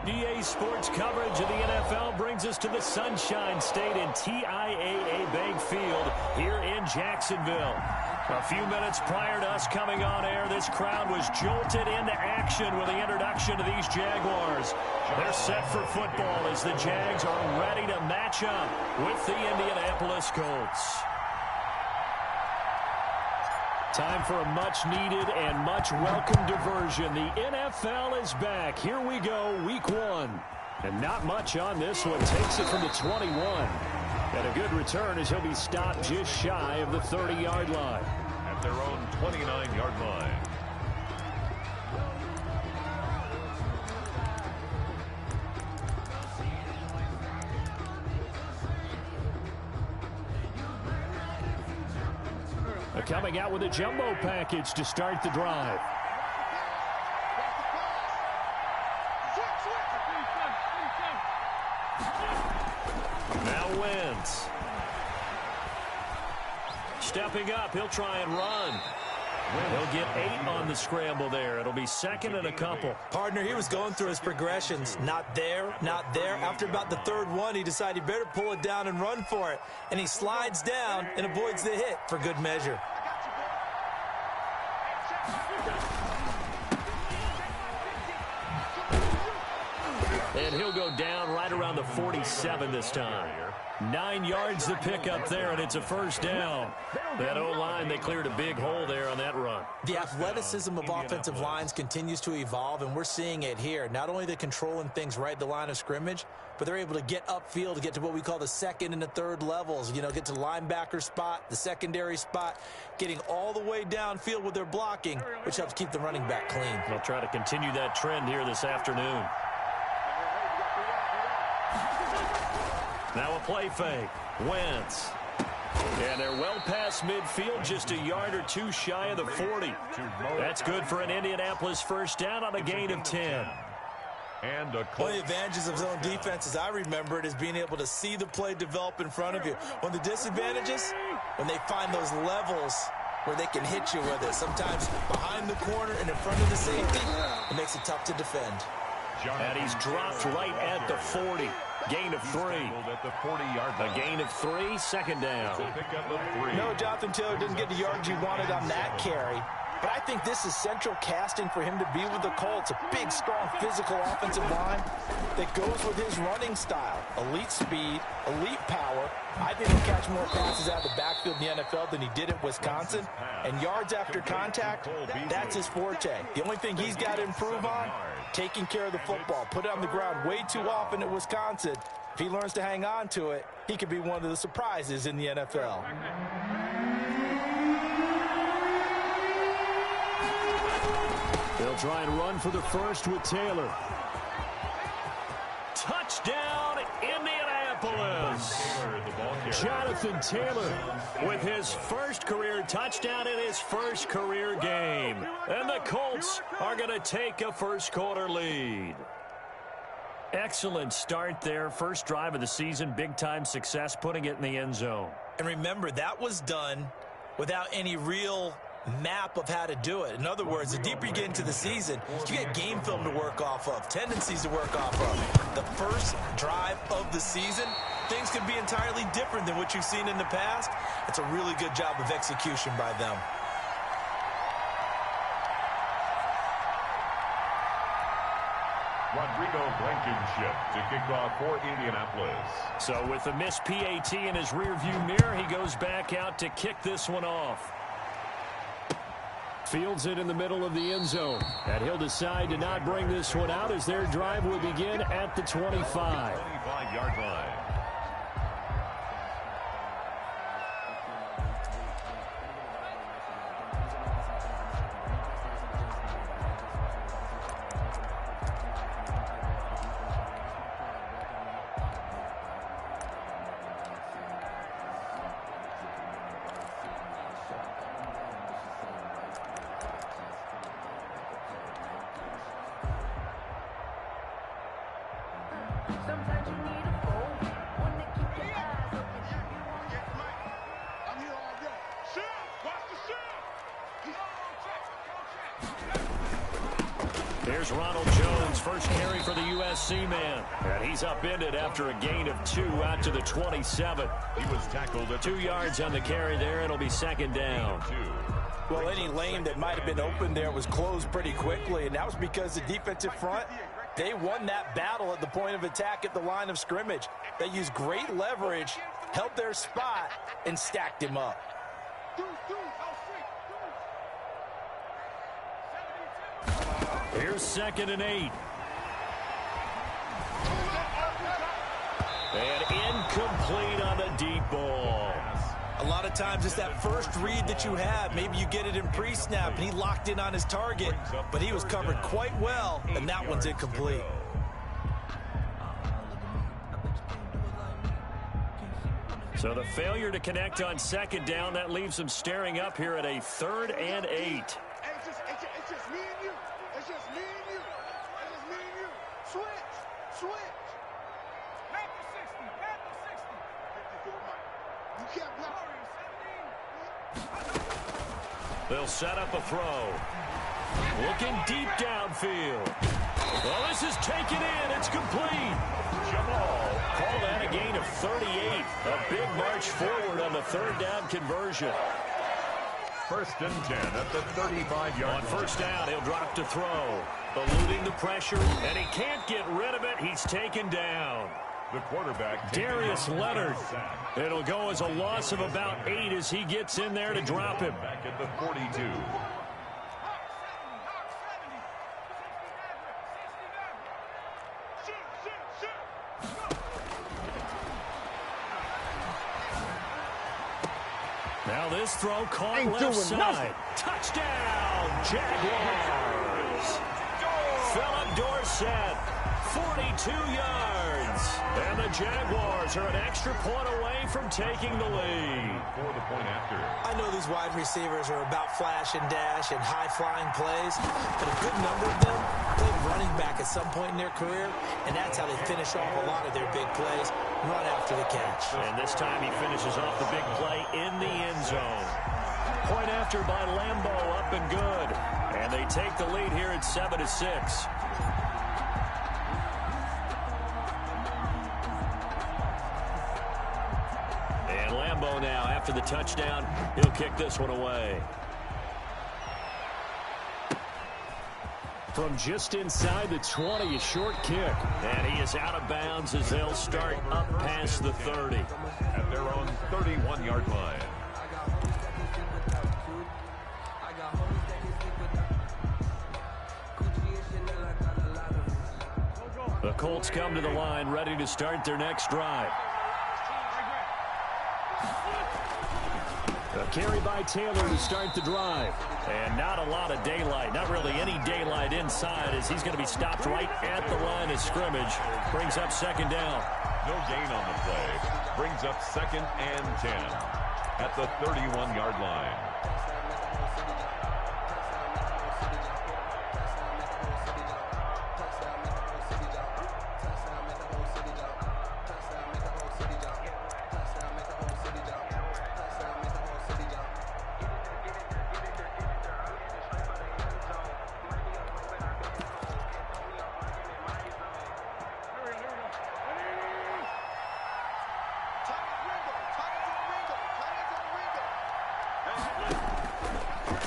EA Sports coverage of the NFL brings us to the Sunshine State in TIAA Bank Field here in Jacksonville. A few minutes prior to us coming on air, this crowd was jolted into action with the introduction of these Jaguars. They're set for football as the Jags are ready to match up with the Indianapolis Colts. Time for a much-needed and much-welcome diversion. The NFL is back. Here we go, Week 1. And not much on this one. Takes it from the 21. And a good return as he'll be stopped just shy of the 30-yard line. At their own 29-yard line. Coming out with a jumbo package to start the drive. Now Wentz. Stepping up, he'll try and run. He'll get 8 on the scramble there. It'll be second and a couple. Partner, he was going through his progressions. Not there, not there. After about the third one, he decided he better pull it down and run for it. And he slides down and avoids the hit for good measure. And he'll go down right around the 47 this time. 9 yards to pick up there, and it's a first down. That O-line, they cleared a big hole there on that run. The athleticism of offensive lines continues to evolve, and we're seeing it here. Not only are they controlling things right at the line of scrimmage, but they're able to get upfield to get to what we call the second and the third levels. You know, get to the linebacker spot, the secondary spot, getting all the way downfield with their blocking, which helps keep the running back clean. They'll try to continue that trend here this afternoon. Now a play fake. Wentz. And they're well past midfield, just a yard or two shy of the 40. That's good for an Indianapolis first down on a gain of 10. And one of the advantages of zone defense, as I remember it, is being able to see the play develop in front of you. One of the disadvantages, when they find those levels where they can hit you with it, sometimes behind the corner and in front of the safety, it makes it tough to defend. And he's dropped right at the 40. Gain of 3. At the 40-yard line. A gain of 3, second down. Pick up of 3. No, Jonathan Taylor didn't get the yards he wanted on that carry. But I think this is central casting for him to be with the Colts. A big, strong, physical offensive line that goes with his running style. Elite speed, elite power. I think he'll catch more passes out of the backfield in the NFL than he did at Wisconsin. And yards after contact, that's his forte. The only thing he's got to improve on, taking care of the football. Put it on the ground way too often at Wisconsin. If he learns to hang on to it, he could be one of the surprises in the NFL. They'll try and run for the first with Taylor. Touchdown, Indianapolis. Jonathan Taylor with his first career touchdown in his first career game. And the Colts are going to take a first quarter lead. Excellent start there. First drive of the season. Big-time success putting it in the end zone. And remember, that was done without any real map of how to do it. In other words, the deeper you get into the season, you get game film to work off of, tendencies to work off of. The first drive of the season, things could be entirely different than what you've seen in the past. It's a really good job of execution by them. Rodrigo Blankenship to kick off for Indianapolis. So with the missed PAT in his rearview mirror, he goes back out to kick this one off. Fields it in the middle of the end zone. And he'll decide to not bring this one out as their drive will begin at the 25. 25-yard line. Here's Ronald Jones, first carry for the USC man. And he's upended after a gain of 2 out to the 27. He was tackled at 2 yards on the carry there. It'll be second down. Well, any lane that might have been open there was closed pretty quickly, and that was because the defensive front, they won that battle at the point of attack at the line of scrimmage. They used great leverage, held their spot, and stacked him up. Here's 2nd and 8. And incomplete on the deep ball. A lot of times it's that first read that you have. Maybe you get it in pre-snap, and he locked in on his target, but he was covered quite well, and that one's incomplete. So the failure to connect on 2nd down, that leaves them staring up here at a 3rd and 8. It's just me and you. It's just me and you. It's just me and you. Switch. Back to 60. You can't block. They'll set up a throw. Looking deep downfield. Well, this is taken in. It's complete. Jamal called that a gain of 38. A big march forward on the 3rd down conversion. 1st and 10 at the 35-yard line. On 1st down, he'll drop to throw. Eluding the pressure, and he can't get rid of it. He's taken down. The quarterback, Darius Leonard. It'll go as a loss of about 8 as he gets in there to drop him. Back at the 42. Now this throw caught left side. Touchdown, Jaguars. Philip Dorsett, 42 yards. And the Jaguars are an extra point away from taking the lead. For the point after. I know these wide receivers are about flash and dash and high-flying plays, but a good number of them played running back at some point in their career, and that's how they finish off a lot of their big plays, run after the catch. And this time he finishes off the big play in the end zone. Point after by Lambo, up and good. And they take the lead here at 7-6. And Lambo now, after the touchdown, he'll kick this one away. From just inside the 20, a short kick. And he is out of bounds as they'll start up past the 30. At their own 31-yard line. The Colts come to the line, ready to start their next drive. A carry by Taylor to start the drive. And not a lot of daylight, not really any daylight inside, as he's going to be stopped right at the line of scrimmage. Brings up 2nd down. No gain on the play. Brings up 2nd and 10 at the 31-yard line.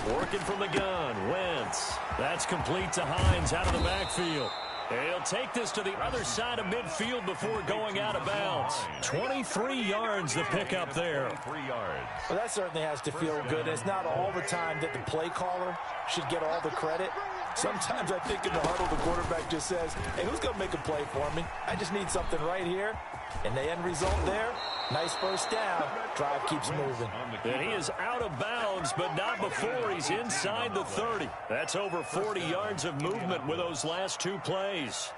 Working from the gun, Wentz. That's complete to Hines out of the backfield. He'll take this to the other side of midfield before going out of bounds. 23 yards the pickup there. 3 yards. Well, that certainly has to feel good. It's not all the time that the play caller should get all the credit. Sometimes I think in the huddle, the quarterback just says, hey, who's going to make a play for me? I just need something right here. And the end result there, nice first down. Drive keeps moving. And he is out of bounds, but not before he's inside the 30. That's over 40 yards of movement with those last 2 plays.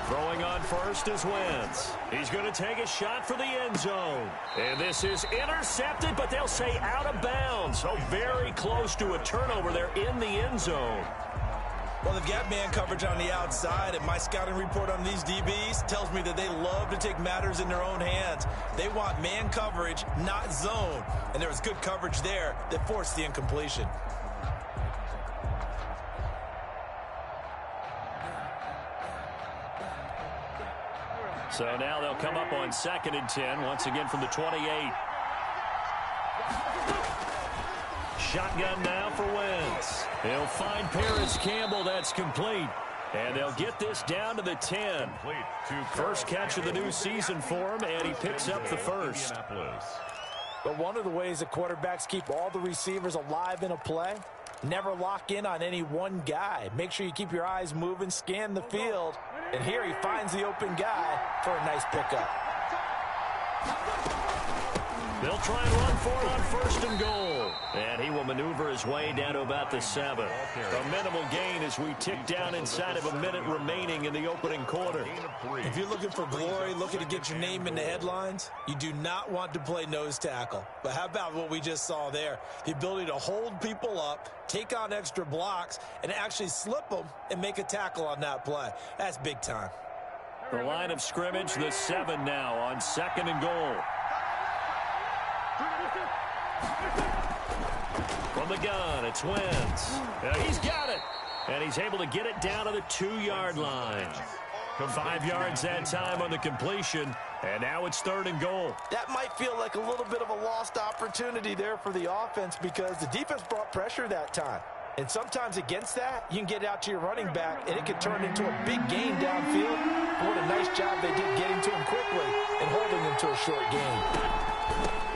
Throwing on first is Wentz. He's going to take a shot for the end zone. And this is intercepted, but they'll say out of bounds. So very close to a turnover there in the end zone. Well, they've got man coverage on the outside, and my scouting report on these DBs tells me that they love to take matters in their own hands. They want man coverage, not zone. And there was good coverage there that forced the incompletion. So now they'll come up on 2nd and 10, once again from the 28. Shotgun now for Wentz. He'll find Paris Campbell. That's complete. And they'll get this down to the 10. First catch of the new season for him, and he picks up the first. But one of the ways that quarterbacks keep all the receivers alive in a play, never lock in on any one guy. Make sure you keep your eyes moving, scan the field. And here he finds the open guy for a nice pickup. They'll try and run for it on 1st and goal. And he will maneuver his way down to about the 7. A minimal gain as we tick down inside of a minute remaining in the opening quarter. If you're looking for glory, looking to get your name in the headlines, you do not want to play nose tackle. But how about what we just saw there? The ability to hold people up, take on extra blocks, and actually slip them and make a tackle on that play. That's big time. The line of scrimmage, the 7 now on 2nd and goal. From the gun, it's Wentz. He's got it. And he's able to get it down to the 2-yard line. 5 yards that time on the completion. And now it's 3rd and goal. That might feel like a little bit of a lost opportunity there for the offense because the defense brought pressure that time. And sometimes against that, you can get out to your running back, and it could turn into a big gain downfield. But what a nice job they did getting to him quickly and holding him to a short gain.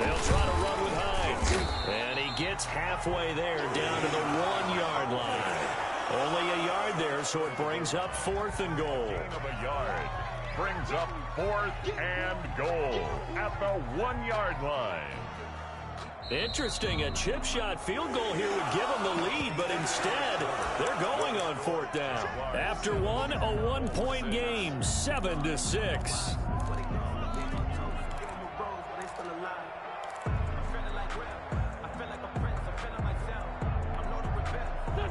They'll try to run with Hines. And he gets halfway there down to the 1-yard line. Only a yard there, so it brings up 4th and goal. Gain of a yard. Brings up 4th and goal at the 1-yard line. Interesting, a chip shot field goal here would give them the lead, but instead, they're going on 4th down. After one, a 1-point game, 7-6.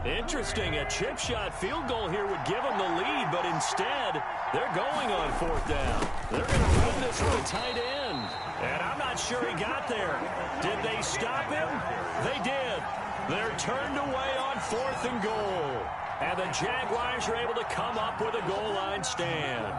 Interesting, a chip shot field goal here would give them the lead, but instead, they're going on 4th down. They're going to run this with a tight end. And I'm not sure he got there. Did they stop him? They did. They're turned away on 4th and goal. And the Jaguars are able to come up with a goal line stand.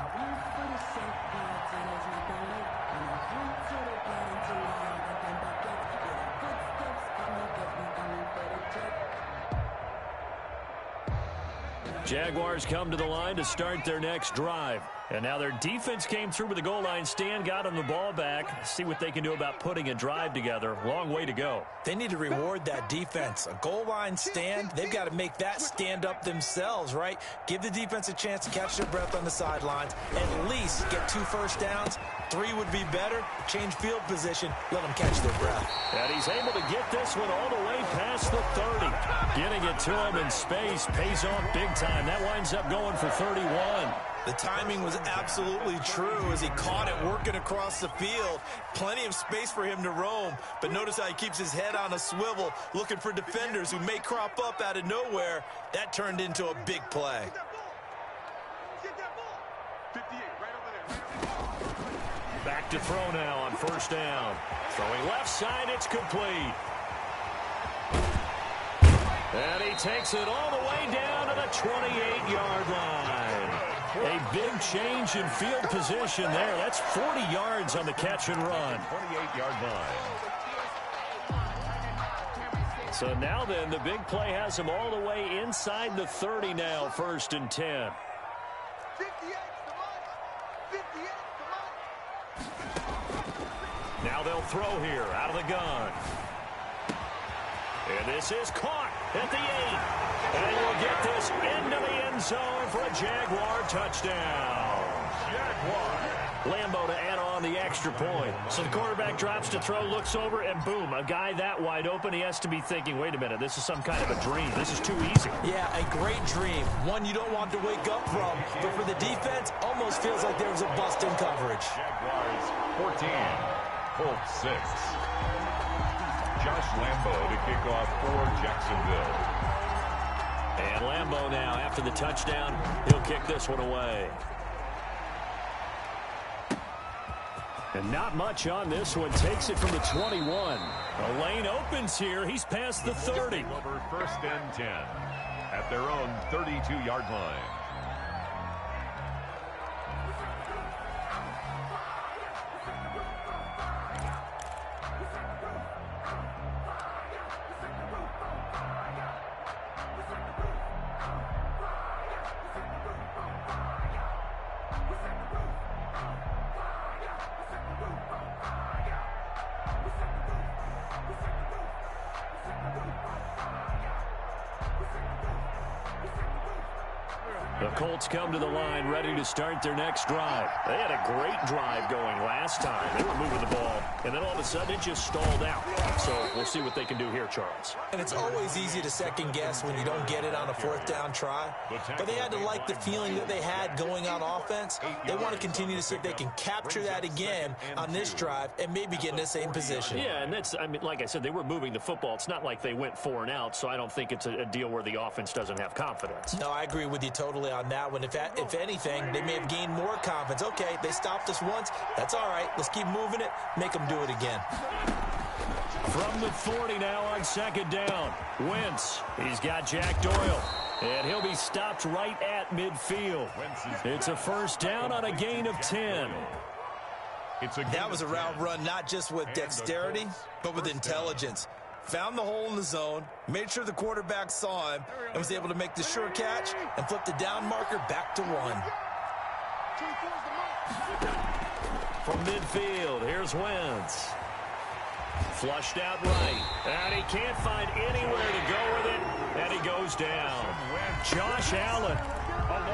Jaguars come to the line to start their next drive. And now their defense came through with a goal line stand, got them the ball back. See what they can do about putting a drive together. Long way to go. They need to reward that defense. A goal line stand, they've got to make that stand up themselves, right? Give the defense a chance to catch their breath on the sidelines. At least get 2 first downs. 3 would be better. Change field position. Let them catch their breath. And he's able to get this one all the way past the 30. Getting it to him in space pays off big time. That winds up going for 31. The timing was absolutely true as he caught it working across the field. Plenty of space for him to roam, but notice how he keeps his head on a swivel looking for defenders who may crop up out of nowhere. That turned into a big play. Back to throw now on 1st down. Throwing left side, it's complete. And he takes it all the way down to the 28-yard line. A big change in field position there. That's 40 yards on the catch and run. 28-yard line. So now then, the big play has him all the way inside the 30 now, 1st and 10. Now they'll throw here out of the gun. And this is caught at the 8. And we'll get this into the end zone for a Jaguar touchdown. Jaguar. Lambeau to add on the extra point. So the quarterback drops to throw, looks over, and boom, a guy that wide open, he has to be thinking, wait a minute, this is some kind of a dream. This is too easy. Yeah, a great dream. One you don't want to wake up from. But for the defense, almost feels like there was a bust in coverage. Jaguars 14, Colts 6. Josh Lambeau to kick off for Jacksonville. And Lambeau now, after the touchdown, he'll kick this one away. And not much on this one. Takes it from the 21. The lane opens here. He's past the 30. Over 1st and 10 at their own 32-yard line. The Colts come to the line ready to start their next drive. They had a great drive going last time. They were moving the ball, and then all of a sudden it just stalled out. So we'll see what they can do here, Charles. And it's always easy to second guess when you don't get it on a 4th down try. But they had to like the feeling that they had going on offense. They want to continue to see if they can capture that again on this drive and maybe get in the same position. Yeah, and that's, I mean, like I said, they were moving the football. It's not like they went 4 and out, so I don't think it's a deal where the offense doesn't have confidence. No, I agree with you totally on that one. If anything, they may have gained more confidence. Okay, they stopped us once. That's all right. Let's keep moving it. Make them do it again. From the 40 now on 2nd down. Wentz. He's got Jack Doyle. And he'll be stopped right at midfield. It's a 1st down on a gain of 10. That was a route run not just with dexterity, but with intelligence. Found the hole in the zone, made sure the quarterback saw him, and was able to make the sure catch and flip the down marker back to 1. From midfield, here's Wentz. Flushed out right. And he can't find anywhere to go with it. And he goes down. Josh Allen.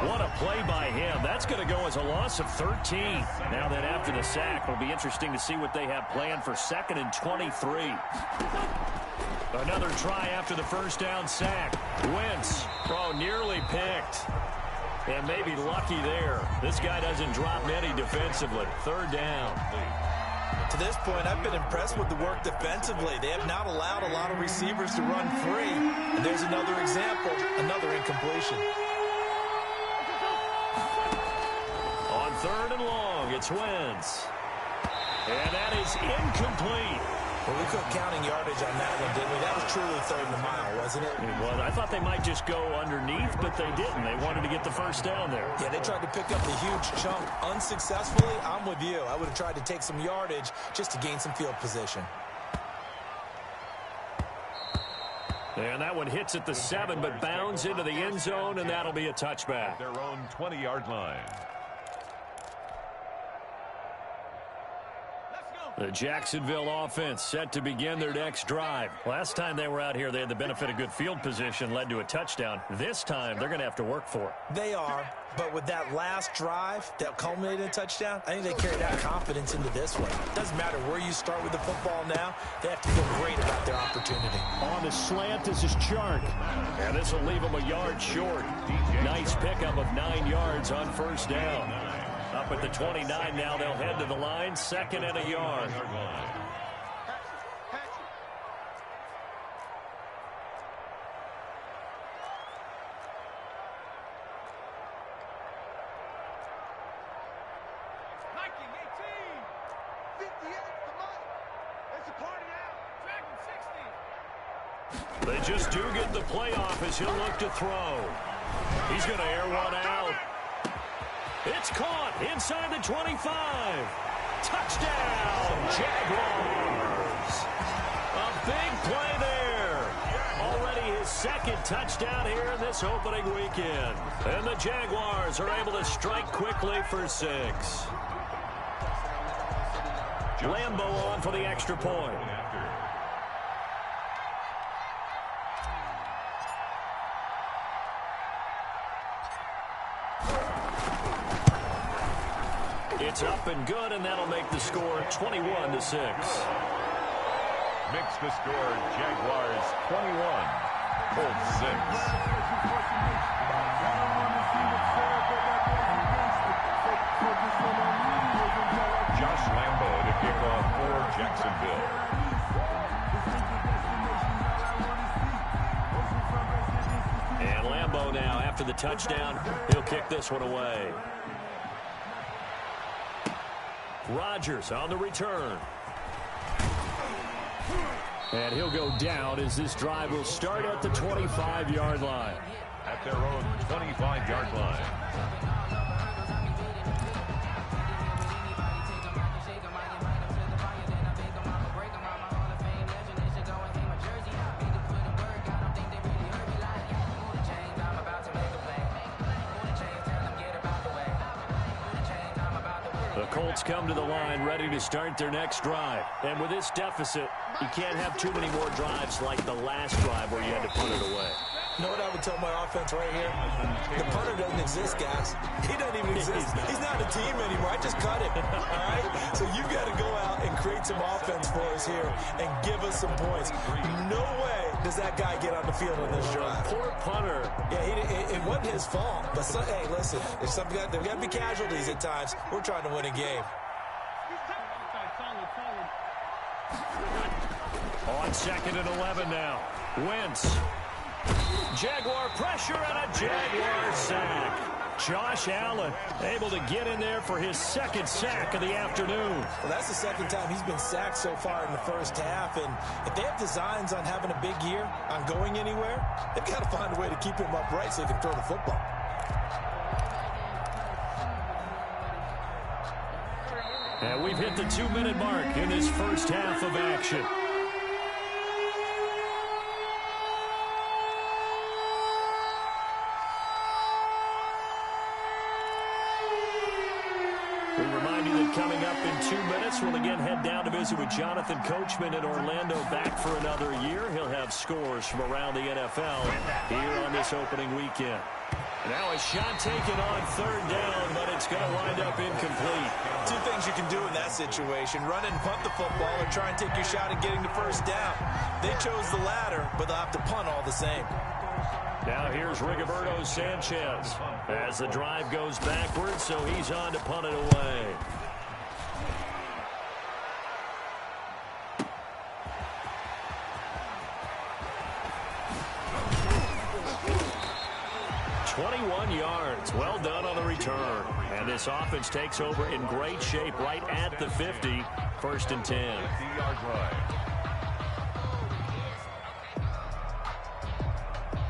What a play by him. That's going to go as a loss of 13. Now that after the sack, it'll be interesting to see what they have planned for 2nd and 23. Another try after the 1st down sack. Wentz, nearly picked. And maybe lucky there. This guy doesn't drop many defensively. 3rd down. To this point, I've been impressed with the work defensively. They have not allowed a lot of receivers to run free. And there's another example, another incompletion. On 3rd and long, it's Wentz. And that is incomplete. Well, we quit counting yardage on that one, didn't we? That was truly 3rd and a mile, wasn't it? It was. I thought they might just go underneath, but they didn't. They wanted to get the 1st down there. Yeah, they tried to pick up the huge chunk unsuccessfully. I'm with you. I would have tried to take some yardage just to gain some field position. And that one hits at the 7, but bounds into the end zone, and that'll be a touchback. Their own 20-yard line. The Jacksonville offense set to begin their next drive. Last time they were out here, they had the benefit of good field position, led to a touchdown. This time, they're going to have to work for it. They are, but with that last drive that culminated in a touchdown, I think they carry that confidence into this one. Doesn't matter where you start with the football now, they have to feel great about their opportunity. On the slant, this is Chark. And this will leave them a yard short. Nice pickup of 9 yards on 1st down. Up at the 29 now, they'll head to the line, 2nd and a yard. They just do get the playoff as he'll look to throw. He's going to air one out. It's caught inside the 25. Touchdown, Jaguars. A big play there. Already his 2nd touchdown here in this opening weekend. And the Jaguars are able to strike quickly for 6. Lambeau on for the extra point. It's up and good, and that'll make the score 21-6. Makes the score Jaguars 21, Colts 6. Josh Lambeau to kick off for Jacksonville. And Lambeau after the touchdown. He'll kick this one away. Rodgers on the return. And he'll go down as this drive will start at the 25-yard line. At their own 25-yard line. Colts come to the line ready to start their next drive. And with this deficit, you can't have too many more drives like the last drive where you had to punt it away. You know what I would tell my offense right here? The punter doesn't exist, guys. He doesn't even exist. He's not a team anymore. I just cut him. All right? So you've got to go out and create some offense for us here and give us some points. No way does that guy get on the field on this drive. Poor punter. Yeah, it wasn't his fault. But, hey, listen, there's got to be casualties at times. We're trying to win a game. On 2nd and 11 now. Wentz. Jaguar pressure and a Jaguar sack. Josh Allen able to get in there for his second sack of the afternoon. Well, that's the second time he's been sacked so far in the first half. And if they have designs on having a big year, on going anywhere, they've got to find a way to keep him upright so he can throw the football. And we've hit the 2-minute mark in this first half of action. We remind you that coming up in 2 minutes, we'll again head down to visit with Jonathan Coachman in Orlando, back for another year. He'll have scores from around the NFL here on this opening weekend. Now a shot taken on 3rd down, but it's going to wind up incomplete. Two things you can do in that situation: run and punt the football, or try and take your shot at getting the first down. They chose the latter, but they'll have to punt all the same. Now here's Rigoberto Sanchez as the drive goes backwards, so he's on to punt it away. Yards. Well done on the return. And this offense takes over in great shape right at the 50. 1st and 10. 50-yard line.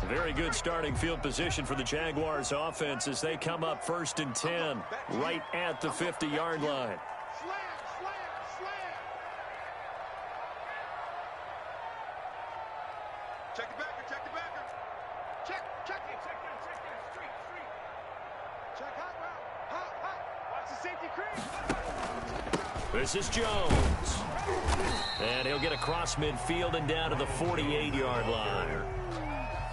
Very good starting field position for the Jaguars offense as they come up 1st and 10 right at the 50-yard line. Check the backer, check the backer. Check that street. Check hot. Watch the safety crease. This is Jones. And he'll get across midfield and down to the 48-yard line.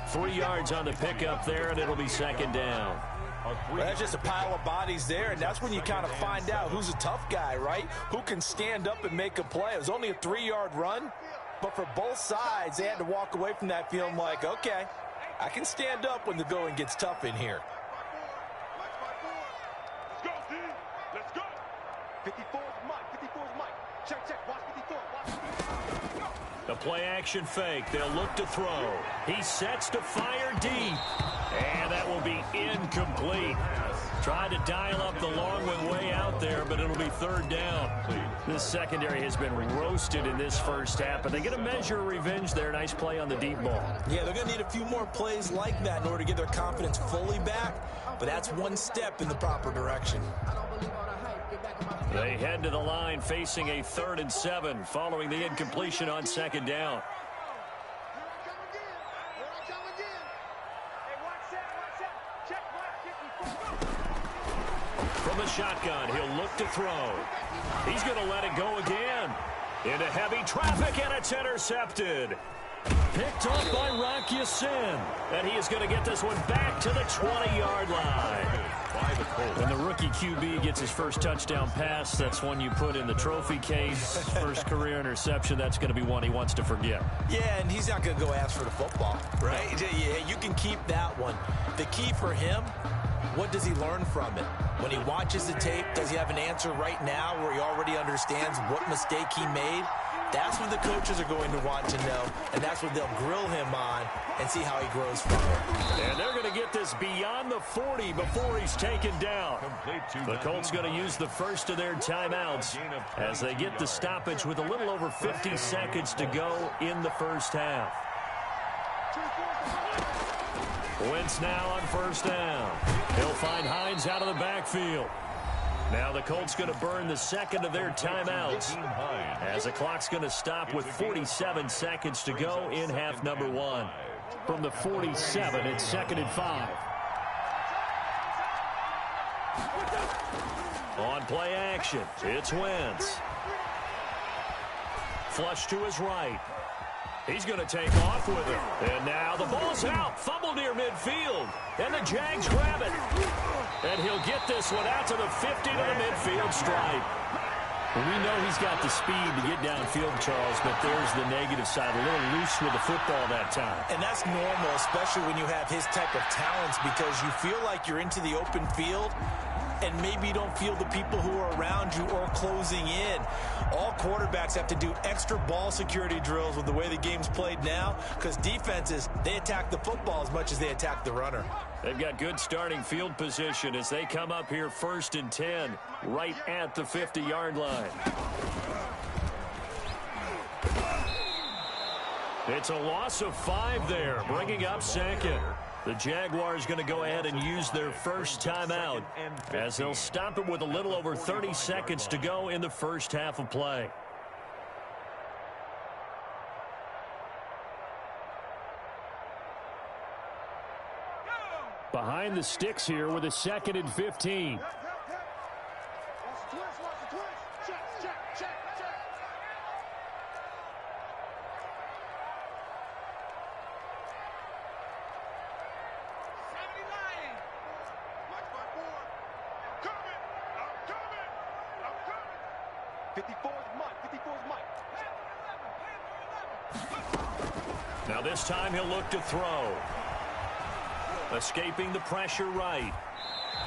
3 yards on the pickup there, and it'll be 2nd down. Well, that's just a pile of bodies there, and that's when you kind of find out who's a tough guy, right? Who can stand up and make a play. It was only a 3-yard run, but for both sides, they had to walk away from that feeling like, okay, I can stand up when the going gets tough in here. Let's go, D. Let's go. 54's Mike. Check. Watch 54. The play-action fake. They'll look to throw. He sets to fire deep. And that will be incomplete. Tried to dial up the long one way out there, but it'll be 3rd down. This secondary has been roasted in this first half, but they get a measure of revenge there. Nice play on the deep ball. Yeah, they're going to need a few more plays like that in order to get their confidence fully back, but that's one step in the proper direction. They head to the line facing a 3rd and 7 following the incompletion on 2nd down. From the shotgun, he'll look to throw. He's going to let it go again. Into heavy traffic, and it's intercepted. Picked up by Rock Ya-Sin. And he is going to get this one back to the 20-yard line. When the rookie QB gets his first touchdown pass, that's one you put in the trophy case. First career interception, that's going to be one he wants to forget. Yeah, and he's not going to go ask for the football, right? Yeah, you can keep that one. The key for him, what does he learn from it? When he watches the tape, does he have an answer right now where he already understands what mistake he made? That's what the coaches are going to want to know, and that's what they'll grill him on and see how he grows from it. And they're going to get this beyond the 40 before he's taken down. The Colts going to use the first of their timeouts as they get the stoppage with a little over 50 seconds to go in the first half. Wentz now on first down. He'll find Hines out of the backfield. Now the Colts going to burn the second of their timeouts as the clock's going to stop with 47 seconds to go in half number one. From the 47, it's 2nd and 5. On play action, it's Wentz. Flush to his right. He's going to take off with it. And now the ball's out. Fumble near midfield. And the Jags grab it. And he'll get this one out to the 50 to the midfield stripe. Well, we know he's got the speed to get downfield, Charles, but there's the negative side. A little loose with the football that time. And that's normal, especially when you have his type of talents, because you feel like you're into the open field and maybe you don't feel the people who are around you or closing in. All quarterbacks have to do extra ball security drills with the way the game's played now, because defenses, they attack the football as much as they attack the runner. They've got good starting field position as they come up here 1st and 10, right at the 50-yard line. It's a loss of 5 there, bringing up 2nd. The Jaguars going to go ahead and use their first timeout as they'll stop it with a little over 30 seconds to go in the first half of play. Behind the sticks here with a 2nd and 15. Now this time he'll look to throw. Escaping the pressure right.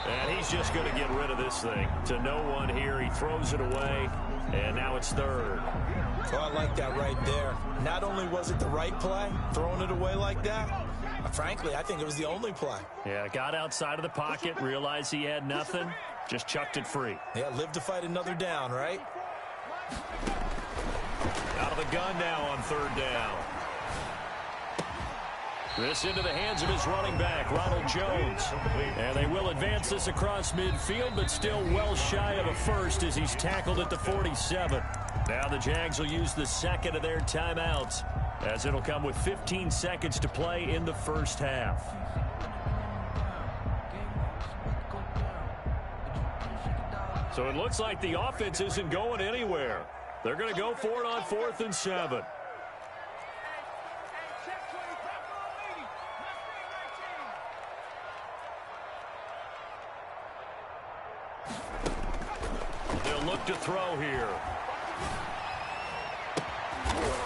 And he's just going to get rid of this thing. To no one here. He throws it away. And now it's 3rd. Oh, I like that right there. Not only was it the right play, throwing it away like that, frankly, I think it was the only play. Yeah, got outside of the pocket, realized he had nothing, just chucked it free. Yeah, live to fight another down, right? Out of the gun now on 3rd down. This into the hands of his running back, Ronald Jones. And they will advance this across midfield, but still well shy of a first as he's tackled at the 47. Now the Jags will use the 2nd of their timeouts as it'll come with 15 seconds to play in the first half. So it looks like the offense isn't going anywhere. They're going to go for it on 4th and 7. Look to throw here.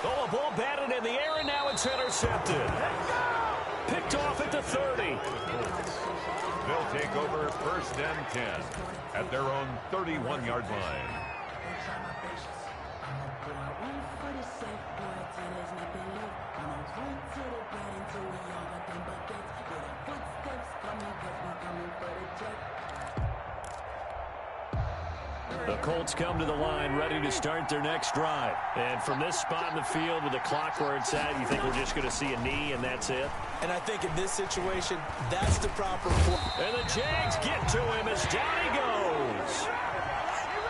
Oh, a ball batted in the air, and now it's intercepted. Picked off at the 30. They'll take over 1st and 10 at their own 31-yard line. The Colts come to the line ready to start their next drive. And from this spot in the field with the clock where it's at, you think we're just going to see a knee and that's it? And I think in this situation, that's the proper play. And the Jags get to him as down he goes.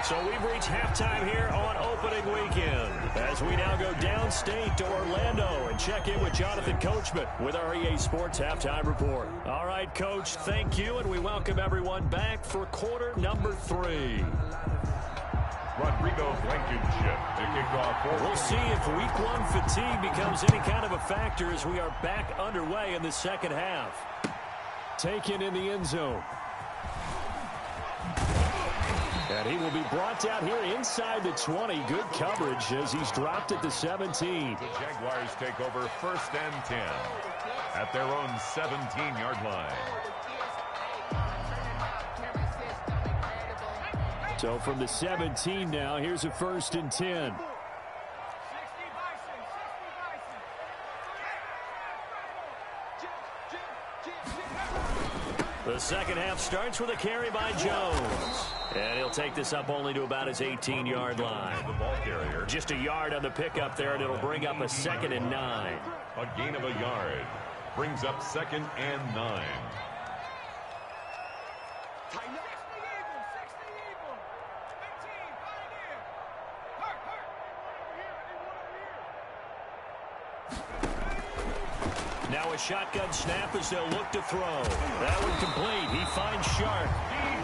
So we've reached halftime here on opening weekend as we now go downstate to Orlando and check in with Jonathan Coachman with our EA Sports Halftime Report. All right, Coach, thank you, and we welcome everyone back for quarter number 3. Rodrigo Blankenship to kick off. We'll see if week 1 fatigue becomes any kind of a factor as we are back underway in the second half. Taken in the end zone. And he will be brought down here inside the 20. Good coverage as he's dropped at the 17. The Jaguars take over 1st and 10 at their own 17-yard line. So from the 17 now, here's a 1st and 10. The second half starts with a carry by Jones. And he'll take this up only to about his 18-yard line. The ball carrier. Just a yard on the pickup there, and it'll bring up a 2nd and 9. A gain of a yard. Brings up 2nd and 9. Now a shotgun snap as they'll look to throw. That one complete. He finds Sharp.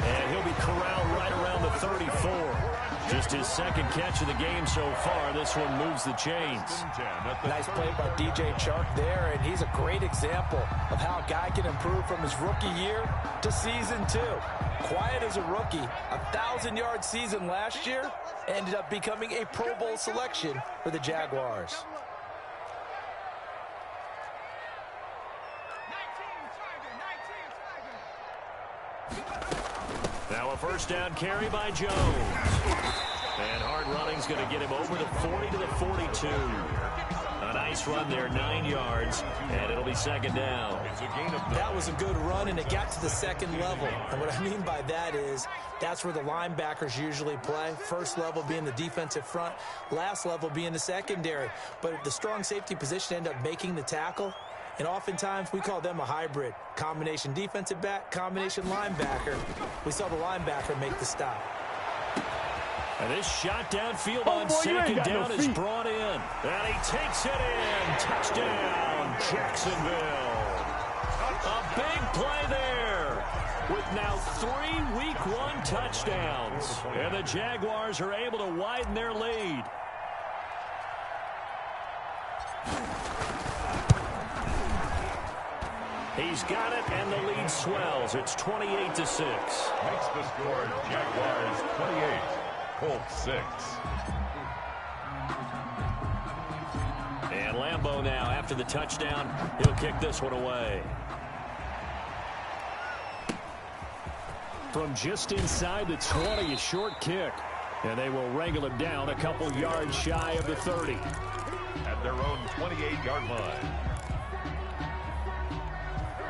And he'll be corralled right around the 34. Just his second catch of the game so far. This one moves the chains. Nice play by DJ Chark there, and he's a great example of how a guy can improve from his rookie year to season 2. Quiet as a rookie, 1,000-yard season last year, ended up becoming a Pro Bowl selection for the Jaguars. Now a first down carry by Jones. And hard running's going to get him over the 40 to the 42. A nice run there, 9 yards, and it'll be 2nd down. That was a good run, and it got to the 2nd level. And what I mean by that is that's where the linebackers usually play. First level being the defensive front, last level being the secondary. But the strong safety position ended up making the tackle. And oftentimes, we call them a hybrid. Combination defensive back, combination linebacker. We saw the linebacker make the stop. And this shot downfield on 2nd down is brought in. And he takes it in. Touchdown, Jacksonville. A big play there. With now 3 Week 1 touchdowns. And the Jaguars are able to widen their lead. He's got it, and the lead swells. It's 28-6. Makes the score Jaguars 28, Colts 6. And Lambeau now, after the touchdown, he'll kick this one away. From just inside the 20, a short kick. And they will wrangle him down a couple yards shy of the 30. At their own 28-yard line.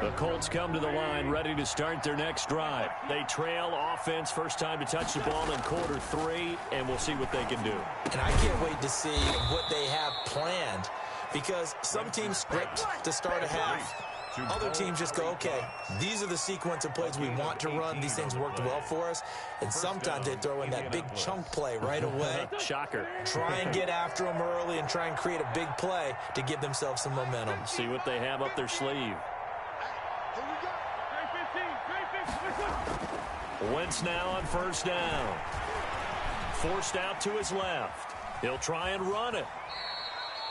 The Colts come to the line ready to start their next drive. They trail offense, first time to touch the ball in quarter 3, and we'll see what they can do. And I can't wait to see what they have planned, because some teams script to start a half. Other teams just go, okay, these are the sequence of plays we want to run. These things worked well for us. And sometimes they throw in that big chunk play right away. Shocker. Try and get after them early and try and create a big play to give themselves some momentum. See what they have up their sleeve. Wentz now on first down. Forced out to his left. He'll try and run it.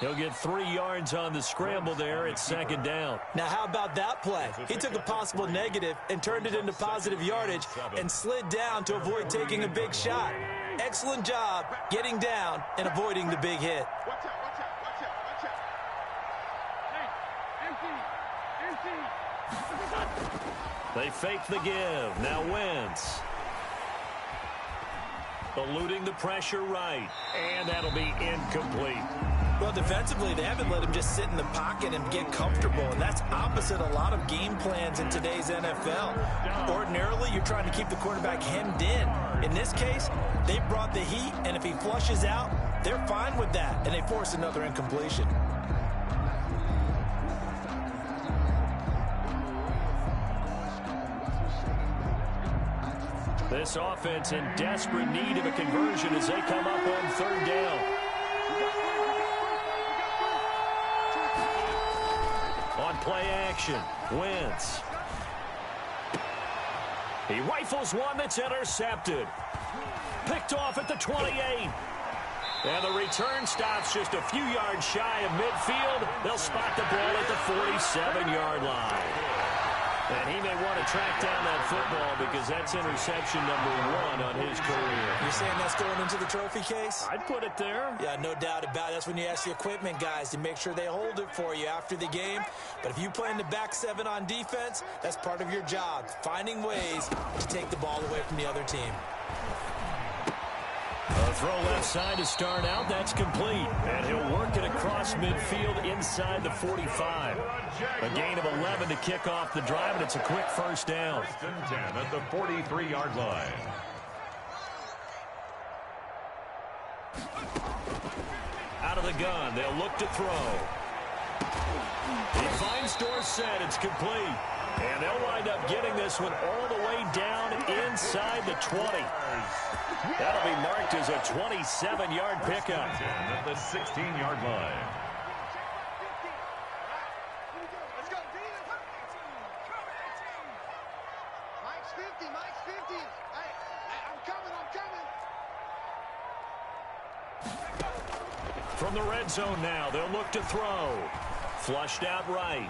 He'll get 3 yards on the scramble there. It's 2nd down. Now, how about that play? He took a possible negative and turned it into positive yardage and slid down to avoid taking a big shot. Excellent job getting down and avoiding the big hit. Watch out, watch out, watch out, watch out. Empty. They fake the give. Now Wentz. Eluding the pressure right. And that'll be incomplete. Well, defensively, they haven't let him just sit in the pocket and get comfortable, and that's opposite a lot of game plans in today's NFL. Ordinarily, you're trying to keep the quarterback hemmed in. In this case, they brought the heat, and if he flushes out, they're fine with that, and they force another incompletion. This offense in desperate need of a conversion as they come up on 3rd down. On play action, Wentz. He rifles one that's intercepted. Picked off at the 28. And the return stops just a few yards shy of midfield. They'll spot the ball at the 47-yard line. And he may want to track down that football because that's interception number 1 on his career. You're saying that's going into the trophy case? I'd put it there. Yeah, no doubt about it. That's when you ask the equipment guys to make sure they hold it for you after the game. But if you play in the back 7 on defense, that's part of your job, finding ways to take the ball away from the other team. A throw left side to start out. That's complete. And he'll work it across midfield inside the 45. A gain of 11 to kick off the drive, and it's a quick first down. 10 at the 43-yard line. Out of the gun, they'll look to throw. He finds Dorsett. It's complete. And they'll wind up getting this one all the way down inside the 20. That'll be marked as a 27-yard pickup. At the 16-yard line. Let's go, Mike's 50, Mike's 50. Hey, I'm coming. From the red zone now, they'll look to throw. Flushed out right.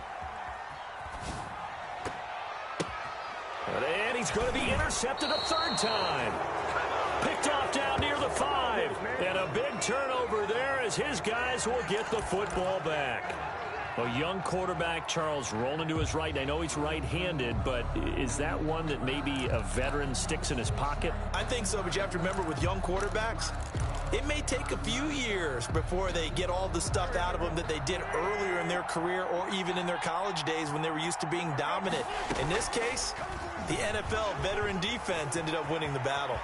And he's going to be intercepted a third time. Picked off down near the 5. And a big turnover there as his guys will get the football back. A young quarterback, Charles, rolling to his right. I know he's right-handed, but is that one that maybe a veteran sticks in his pocket? I think so, but you have to remember with young quarterbacks, it may take a few years before they get all the stuff out of them that they did earlier in their career or even in their college days when they were used to being dominant. In this case, the NFL veteran defense ended up winning the battle.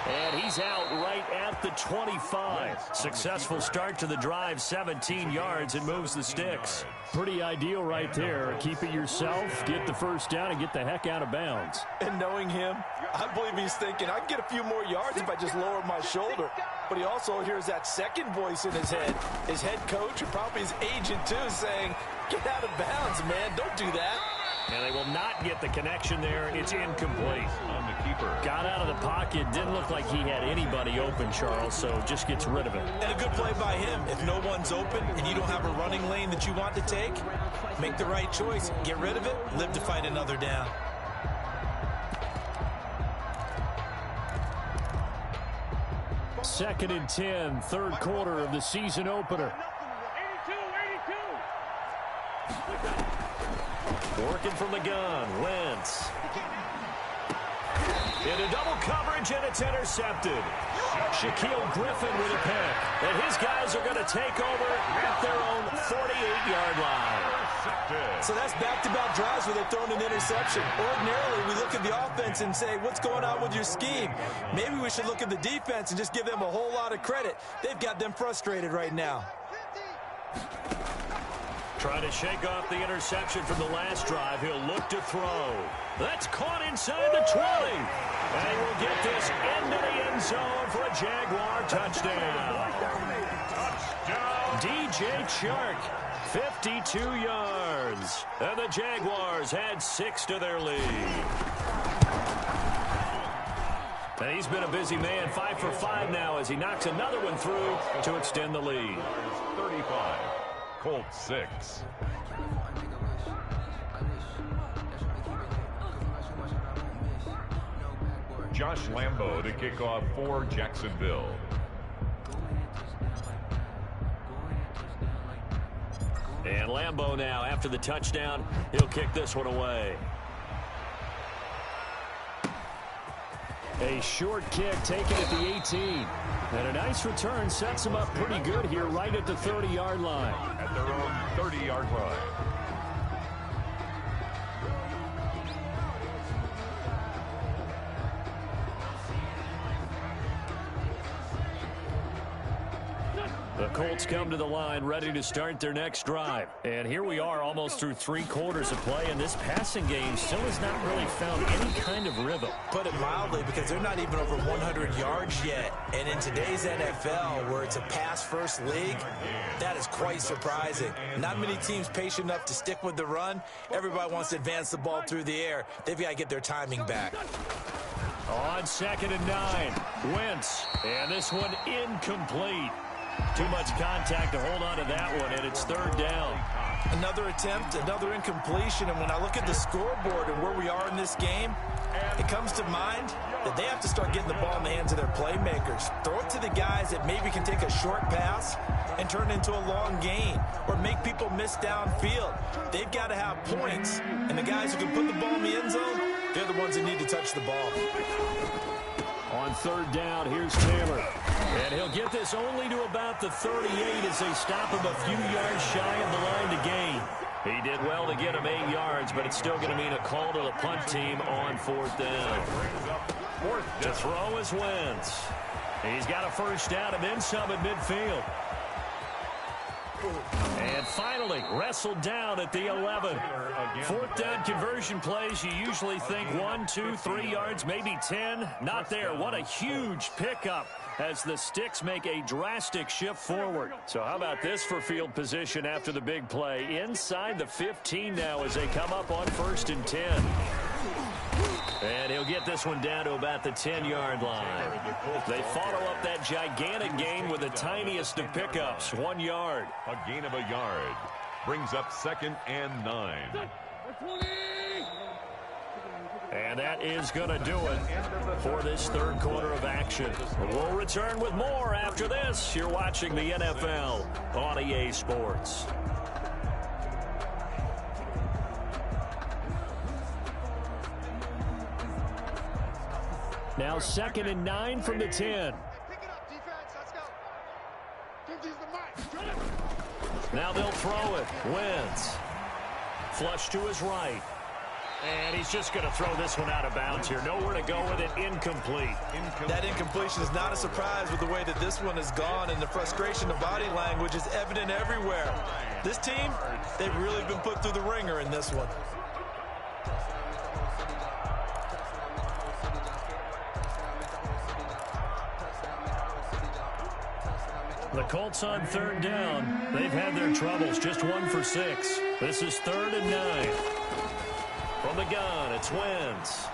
And he's out right at the 25. Successful start to the drive, 17 yards, and moves the sticks. Pretty ideal right there. Keep it yourself, get the first down, and get the heck out of bounds. And knowing him, I believe he's thinking, I can get a few more yards if I just lower my shoulder. But he also hears that second voice in his head. His head coach, and probably his agent too, saying, get out of bounds, man. Don't do that. And they will not get the connection there. It's incomplete. On the keeper. Got out of the pocket. Didn't look like he had anybody open, Charles, so just gets rid of it. And a good play by him. If no one's open and you don't have a running lane that you want to take, make the right choice. Get rid of it. Live to fight another down. Second and 10, third quarter of the season opener. Working from the gun, Wentz. Into double coverage, and it's intercepted. Shaquille Griffin with a pick. And his guys are going to take over at their own 48-yard line. So that's back-to-back drives where they've thrown an interception. Ordinarily, we look at the offense and say, what's going on with your scheme? Maybe we should look at the defense and just give them a whole lot of credit. They've got them frustrated right now. Trying to shake off the interception from the last drive. He'll look to throw. That's caught inside the 20. And he will get this into the end zone for a Jaguar touchdown. DJ Chark, 52 yards. And the Jaguars add 6 to their lead. And he's been a busy man, 5 for 5 now as he knocks another one through to extend the lead. 35. Colts 6. Josh Lambo to kick off for Jacksonville. And Lambo now, after the touchdown, he'll kick this one away. A short kick taken at the 18. And a nice return sets them up pretty good here right at the 30-yard line. At their own 30-yard line. The Colts come to the line ready to start their next drive. And here we are almost through 3 quarters of play, and this passing game still has not really found any kind of rhythm. Put it mildly, because they're not even over 100 yards yet. And in today's NFL, where it's a pass-first league, that is quite surprising. Not many teams patient enough to stick with the run. Everybody wants to advance the ball through the air. They've got to get their timing back. On 2nd and 9, Wentz. And this one incomplete. Too much contact to hold on to that one, and it's 3rd down. Another attempt, another incompletion, and when I look at the scoreboard and where we are in this game, it comes to mind that they have to start getting the ball in the hands of their playmakers. Throw it to the guys that maybe can take a short pass and turn it into a long gain or make people miss downfield. They've got to have points, and the guys who can put the ball in the end zone, they're the ones that need to touch the ball. On third down, here's Taylor. And he'll get this only to about the 38 as they stop him a few yards shy of the line to gain. He did well to get him 8 yards, but it's still going to mean a call to the punt team on fourth down. To throw is Wentz. He's got a first down and then some at midfield. And finally, wrestled down at the 11. Fourth down conversion plays, you usually think 1, 2, 3 yards, maybe 10. Not there. What a huge pickup as the Sticks make a drastic shift forward. So how about this for field position after the big play? Inside the 15 now as they come up on 1st and 10. And he'll get this one down to about the 10-yard line. They follow up that gigantic gain with the tiniest of pickups, 1 yard. A gain of a yard brings up 2nd and 9. And that is going to do it for this third quarter of action. We'll return with more after this. You're watching the NFL on EA Sports. Now 2nd and 9 from the 10. Pick it up, defense. Let's go. Give these the mic. Now they'll throw it. Wentz. Flush to his right. And he's just going to throw this one out of bounds here. Nowhere to go with it. Incomplete. That incompletion is not a surprise with the way that this one has gone, and the frustration of body language is evident everywhere. This team, they've really been put through the ringer in this one. The Colts on third down. They've had their troubles. Just 1 for 6. This is 3rd and 9. From the gun, it's Wentz.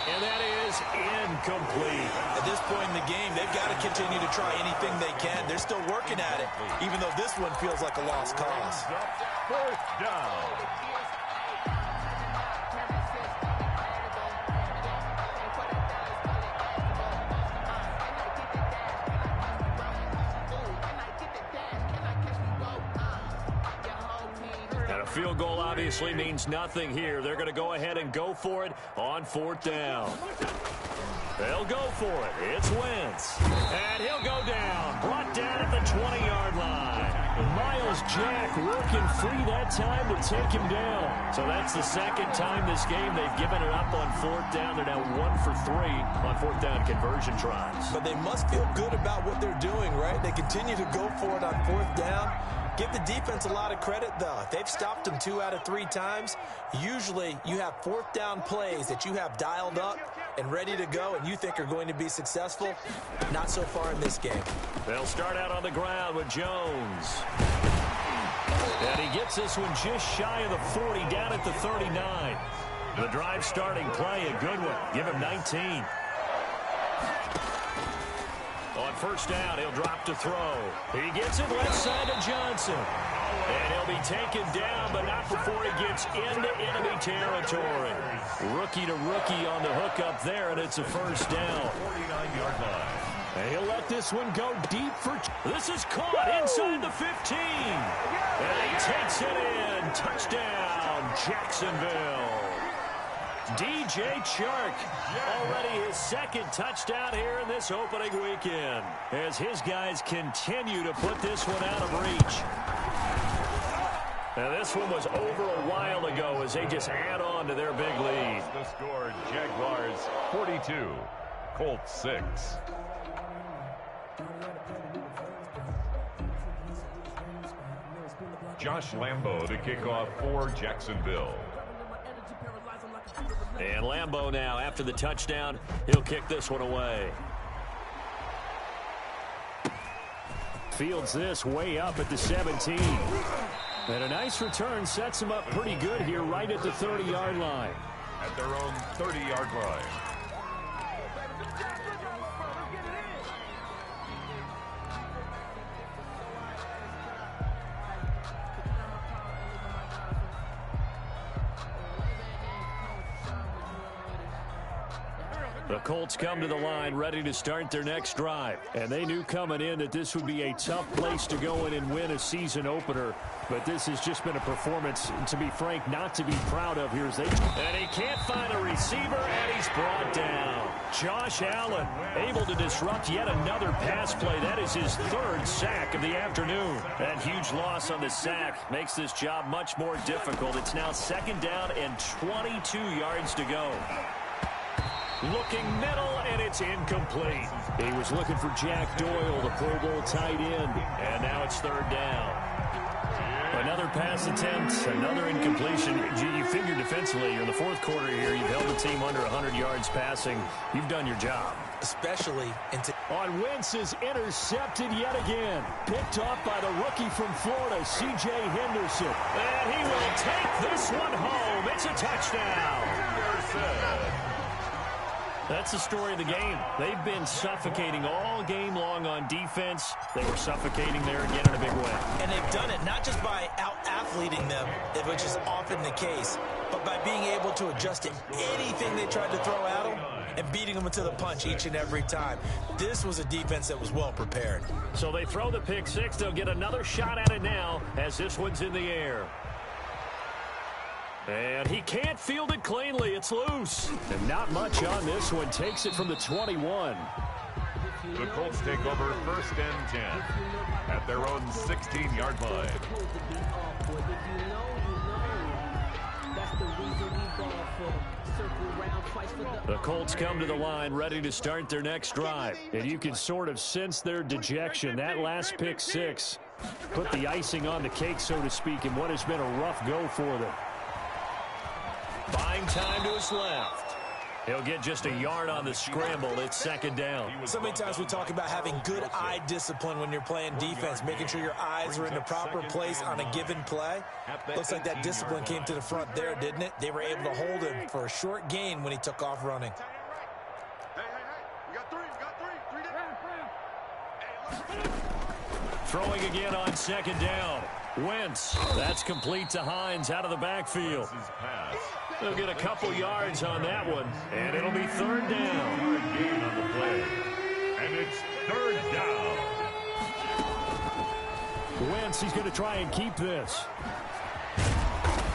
And that is incomplete. At this point in the game, they've got to continue to try anything they can. They're still working at it, even though this one feels like a lost cause. 4th down. Field goal obviously means nothing here. They're going to go ahead and go for it on 4th down. They'll go for it. It's Wentz. And he'll go down. Brought down at the 20-yard line. Miles Jack working free that time to take him down. So that's the second time this game they've given it up on 4th down. They're now 1 for 3 on 4th down conversion tries. But they must feel good about what they're doing, right? They continue to go for it on 4th down. Give the defense a lot of credit, though. If they've stopped them 2 out of 3 times, usually you have 4th down plays that you have dialed up and ready to go and you think are going to be successful. Not so far in this game. They'll start out on the ground with Jones. And he gets this one just shy of the 40, down at the 39. The drive starting play, a good one. Give him 19. On 1st down, he'll drop to throw. He gets it left side to Johnson. And he'll be taken down, but not before he gets into enemy territory. Rookie to rookie on the hookup there, and it's a 1st down. 49-yard line. And he'll let this one go deep for... This is caught inside the 15. And he takes it in. Touchdown, Jacksonville. DJ Chark, already his 2nd touchdown here in this opening weekend, as his guys continue to put this one out of reach. Now this one was over a while ago as they just add on to their big lead. The score, Jaguars 42, Colts 6. Josh Lambo to kick off for Jacksonville. And Lambo now, after the touchdown, he'll kick this one away. Fields this way up at the 17. And a nice return sets him up pretty good here right at the 30-yard line. At their own 30-yard line. The Colts come to the line ready to start their next drive. And they knew coming in that this would be a tough place to go in and win a season opener. But this has just been a performance, to be frank, not to be proud of here. And he can't find a receiver, and he's brought down. Josh Allen able to disrupt yet another pass play. That is his third sack of the afternoon. That huge loss on the sack makes this job much more difficult. It's now 2nd down and 22 yards to go. Looking middle, and it's incomplete. He was looking for Jack Doyle, the Pro Bowl tight end, and now it's 3rd down. Another pass attempt, another incompletion. You figure defensively, in the 4th quarter here, you've held the team under 100 yards passing. You've done your job. Especially on Wentz is intercepted yet again. Picked off by the rookie from Florida, C.J. Henderson. And he will take this one home. It's a touchdown. That's the story of the game. They've been suffocating all game long on defense. They were suffocating there again in a big way. And they've done it not just by out-athleting them, which is often the case, but by being able to adjust to anything they tried to throw at them and beating them to the punch each and every time. This was a defense that was well prepared. So they throw the pick six. They'll get another shot at it now as this one's in the air. And he can't field it cleanly. It's loose. And not much on this one. Takes it from the 21. The Colts take over 1st and 10 at their own 16-yard line. The Colts come to the line ready to start their next drive. And you can sort of sense their dejection. That last pick six put the icing on the cake, so to speak, in what has been a rough go for them. Buying time to his left. He'll get just a yard on the scramble. It's 2nd down. So many times we talk about having good eye discipline when you're playing defense, making sure your eyes are in the proper place on a given play. Looks like that discipline came to the front there, didn't it? They were able to hold him for a short gain when he took off running. We got three. Throwing again on 2nd down. Wentz. That's complete to Hines out of the backfield. They'll get a couple yards on that one, and it'll be 3rd down. Gain on the play, and it's 3rd down. Wentz, he's going to try and keep this.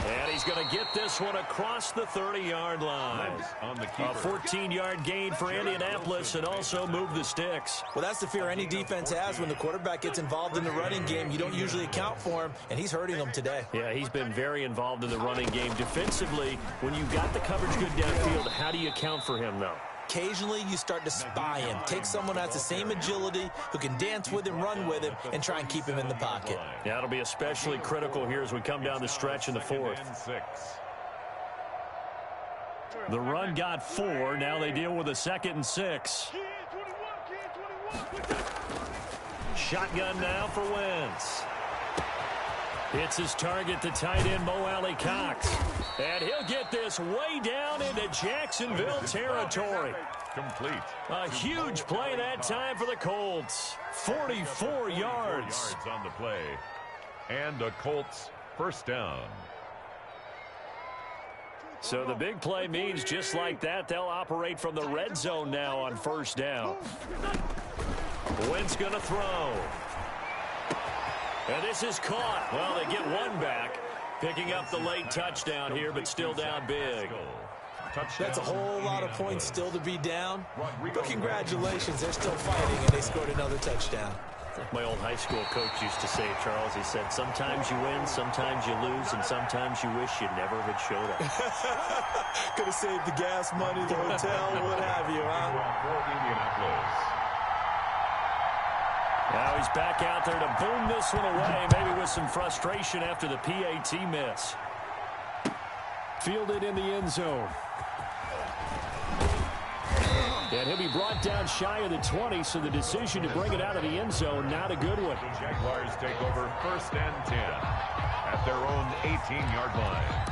And he's going to get this one across the 30-yard line. On the a 14-yard gain for Indianapolis, and also move the sticks. Well, that's the fear any defense has when the quarterback gets involved in the running game. You don't usually account for him, and he's hurting them today. Yeah, he's been very involved in the running game. Defensively, when you've got the coverage good downfield, how do you account for him, though? Occasionally, you start to spy him. Take someone who has the same agility, who can dance with him, run with him, and try and keep him in the pocket. Yeah, it'll be especially critical here as we come down the stretch in the 4th. The run got 4. Now they deal with a 2nd and 6. Shotgun now for Wentz. Hits his target, the tight end, Mo Alley Cox. And he'll get this way down into Jacksonville territory. Complete. A huge play that time for the Colts. 44 yards. On the play. And a Colts 1st down. So the big play means just like that, they'll operate from the red zone now on 1st down. Wentz going to throw. And this is caught. Well, they get one back. Picking up the late touchdown here, but still down big. That's a whole lot of points still to be down. But congratulations, they're still fighting, and they scored another touchdown. My old high school coach used to say, Charles, he said, sometimes you win, sometimes you lose, and sometimes you wish you never had showed up. Could have saved the gas money, the hotel, what have you, huh? Now he's back out there to boom this one away, maybe with some frustration after the PAT miss. Fielded in the end zone. And he'll be brought down shy of the 20, so the decision to bring it out of the end zone, not a good one. The Jaguars take over 1st and 10 at their own 18-yard line.